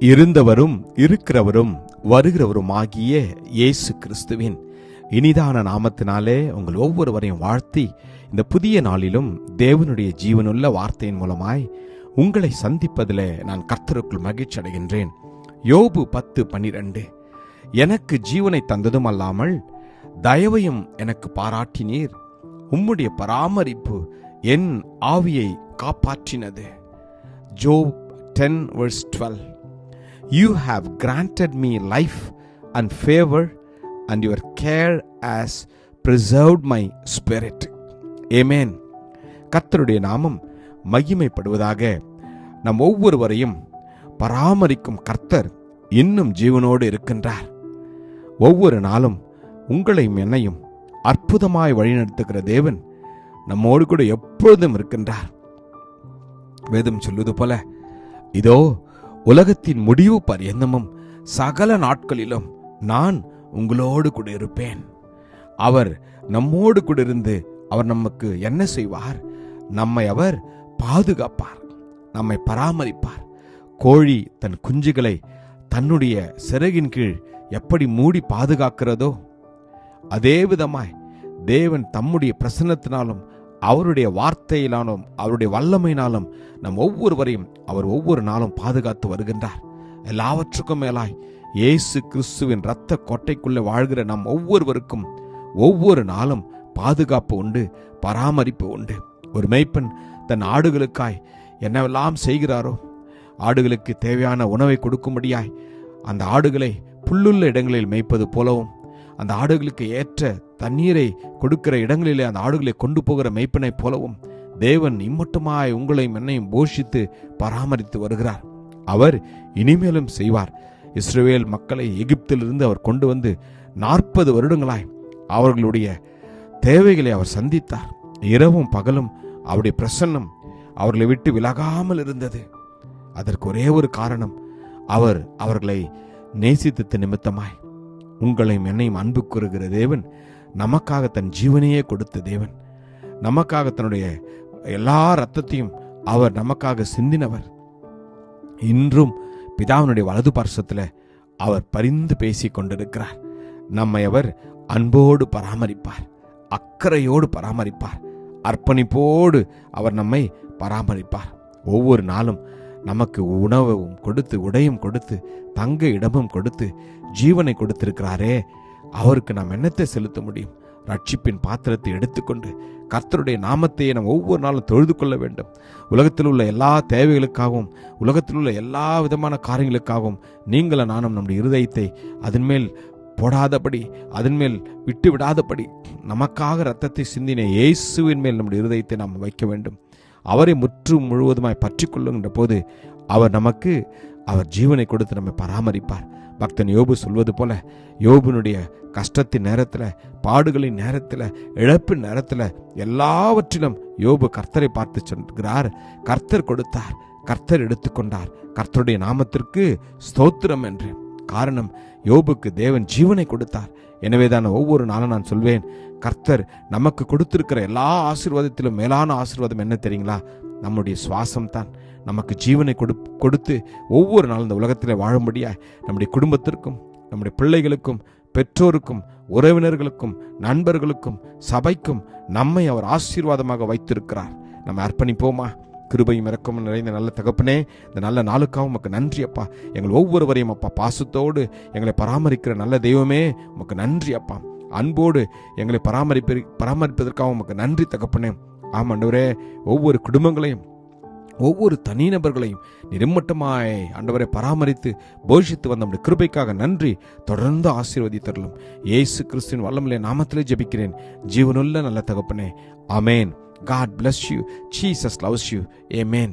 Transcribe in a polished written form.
இருந்தவரும் இருக்கிறவரும் வருகிறவரும் ஆகிய இயேசு கிறிஸ்துவின் இனிதான நாமத்தினாலே உங்கள் ஒவ்வொருவரையும் வாழ்த்தி இந்த புதிய நாளிலும் தேவனுடைய ஜீவனுள்ள வார்த்தையின் மூலமாய் உங்களை சந்திப்பதிலே நான் கர்த்தருக்குள் மகிழ்ச்சி அடைகின்றேன். யோபு 10:12 எனக்கு ஜீவனை தந்ததும் அல்லாமல் தயவையும் எனக்கு பாராட்டினீர், உம்முடைய பராமரிப்பு என் ஆவியை காப்பாற்றினது. ஜோப் 10:12 You have granted me life and favor, and your care has preserved my spirit. Amen. கர்த்தருடைய நாமம் மகிமைப்படுவதாக. நம் ஒவ்வொருவரையும் பராமரிக்கும் கர்த்தர் இன்னும் ஜீவனோடு இருக்கின்றார். ஒவ்வொரு நாளும் உங்களையும் என்னையும் அற்புதமாய் வழிநடத்துகிற தேவன் நம்மோடு கூட எப்பொழுதும் இருக்கின்றார். வேதம் சொல்வது போல, இதோ உலகத்தின் முடிவு பரியந்தமும் சகல நாட்களிலும் நான் உங்களோடு கூட இருப்பேன். அவர் நம்மோடு கூட இருந்து அவர் நமக்கு என்ன செய்வார்? நம்மை அவர் பாதுகாப்பார், நம்மை பராமரிப்பார். கோழி தன் குஞ்சுகளை தன்னுடைய சிறகின் கீழ் எப்படி மூடி பாதுகாக்கிறதோ, அதே விதமாய் தேவன் தம்முடைய பிரசன்னத்தினாலும் அவருடைய வார்த்தையினாலும் அவருடைய வல்லமையினாலும் நம் ஒவ்வொருவரையும் அவர் ஒவ்வொரு நாளும் பாதுகாத்து வருகின்றார். எல்லாவற்றுக்கும் மேலாய் இயேசு கிறிஸ்துவின் இரத்த கோட்டைக்குள்ளே வாழ்கிற நம் ஒவ்வொருவருக்கும் ஒவ்வொரு நாளும் பாதுகாப்பு உண்டு, பராமரிப்பு உண்டு. ஒரு மேய்ப்பன் தன் ஆடுகளுக்காய் என்னவெல்லாம் செய்கிறாரோ, ஆடுகளுக்கு தேவையான உணவை கொடுக்கும்படியாய் அந்த ஆடுகளை புல்லுள்ள இடங்களில் மேய்ப்பது போலவும், அந்த ஆடுகளுக்கு ஏற்ற தண்ணீரை கொடுக்கிற இடங்களிலே அந்த ஆடுகளை கொண்டு போகிற மேய்ப்பனை போலவும் தேவன் இம்மட்டுமாய் உங்களையும் என்னையும் போஷித்து பராமரித்து வருகிறார். அவர் இனிமேலும் செய்வார். இஸ்ரவேல் மக்களை எகிப்திலிருந்து அவர் கொண்டு வந்து 40 வருடங்களாய் அவர்களுடைய தேவைகளை அவர் சந்தித்தார். இரவும் பகலும் அவருடைய பிரசன்னம் அவர்களை விட்டு விலகாமல் இருந்தது. அதற்கு ஒரே ஒரு காரணம், அவர் அவர்களை நேசித்த நிமித்தமாய். உங்களையும் என்னையும் அன்பு கூறுகிற தேவன், நமக்காக தன் ஜீவனையே கொடுத்த தேவன், நமக்காக தன்னுடைய எல்லா இரத்தத்தையும் அவர் நமக்காக சிந்தினவர். இன்றும் பிதாவினுடைய வலது பார்சத்தில் அவர் பரிந்து பேசிக் கொண்டிருக்கிறார். நம்மை அவர் அன்போடு பராமரிப்பார், அக்கறையோடு பராமரிப்பார், அர்ப்பணிப்போடு அவர் நம்மை பராமரிப்பார். ஒவ்வொரு நாளும் நமக்கு உணவும் கொடுத்து, உடையும் கொடுத்து, தங்க இடமும் கொடுத்து, ஜீவனை கொடுத்திருக்கிறாரே, அவருக்கு நாம் என்னத்தை செலுத்த முடியும்? ரட்சிப்பின் பாத்திரத்தை எடுத்துக்கொண்டு கர்த்தருடைய நாமத்தையே நாம் ஒவ்வொரு நாளும் தொழுது கொள்ள வேண்டும். உலகத்தில் உள்ள எல்லா தேவைகளுக்காகவும், உலகத்தில் உள்ள எல்லா விதமான காரியங்களுக்காகவும் நீங்களும் நானும் நம்முடைய இருதயத்தை அதன் மேல் போடாதபடி, அதன் மேல் விட்டு விடாதபடி, நமக்காக இரத்தத்தை சிந்தின இயேசுவின் மேல் நம்முடைய இருதயத்தை நாம் வைக்க வேண்டும். அவரை முற்றும் முழுவதுமாய் பற்றி கொள்ளுகின்ற போது அவர் ஜீவனை கொடுத்து நம்மை பராமரிப்பார். பக்தன் யோபு சொல்வது போல, யோபுனுடைய கஷ்டத்தின் நேரத்தில், பாடுகளின் நேரத்தில், இழப்பின் நேரத்தில், எல்லாவற்றிலும் யோபு கர்த்தரை பார்த்து சொல்கிறார். கர்த்தர் கொடுத்தார், கர்த்தர் எடுத்துக்கொண்டார், கர்த்தருடைய நாமத்திற்கு ஸ்தோத்திரம் என்று. காரணம், யோபுக்கு தேவன் ஜீவனை கொடுத்தார். எனவேதான் ஒவ்வொரு நாளும் நான் சொல்வேன், கர்த்தர் நமக்கு கொடுத்திருக்கிற எல்லா ஆசீர்வாதத்திலும் மேலான ஆசீர்வாதம் என்ன தெரியுங்களா? நம்முடைய சுவாசம் தான். நமக்கு ஜீவனை கொடுத்து ஒவ்வொரு நாளும் இந்த உலகத்தில் வாழும்படியாய் நம்முடைய குடும்பத்திற்கும், நம்முடைய பிள்ளைகளுக்கும், பெற்றோருக்கும், உறவினர்களுக்கும், நண்பர்களுக்கும், சபைக்கும் நம்மை அவர் ஆசீர்வாதமாக வைத்திருக்கிறார். நம்ம அர்ப்பணிப்போமா? கிருபையும் இரக்கமும் நிறைந்த நல்ல தகப்பனே, இந்த நல்ல நாளுக்காக உமக்கு நன்றி அப்பா. எங்கள் ஒவ்வொருவரையும் அப்பா பாசத்தோடு எங்களை பராமரிக்கிற நல்ல தெய்வமே, உமக்கு நன்றி அப்பா. அன்போடு எங்களை பராமரிப்பதற்காக உமக்கு நன்றி தகப்பனே. ஆமாண்டவரே, ஒவ்வொரு குடும்பங்களையும், ஒவ்வொரு தனிநபர்களையும் நிர்மட்டமாய் ஆண்டவரை பராமரித்து போஷித்து வந்த நம்முடைய கிருபைக்காக நன்றி. தொடர்ந்து ஆசீர்வதித்தருளும். இயேசு கிறிஸ்துவின் வல்லமையுள்ள நாமத்திலே ஜெபிக்கிறேன், ஜீவனுள்ள நல்ல தகப்பனே. ஆமென். God bless you. Jesus loves you. Amen.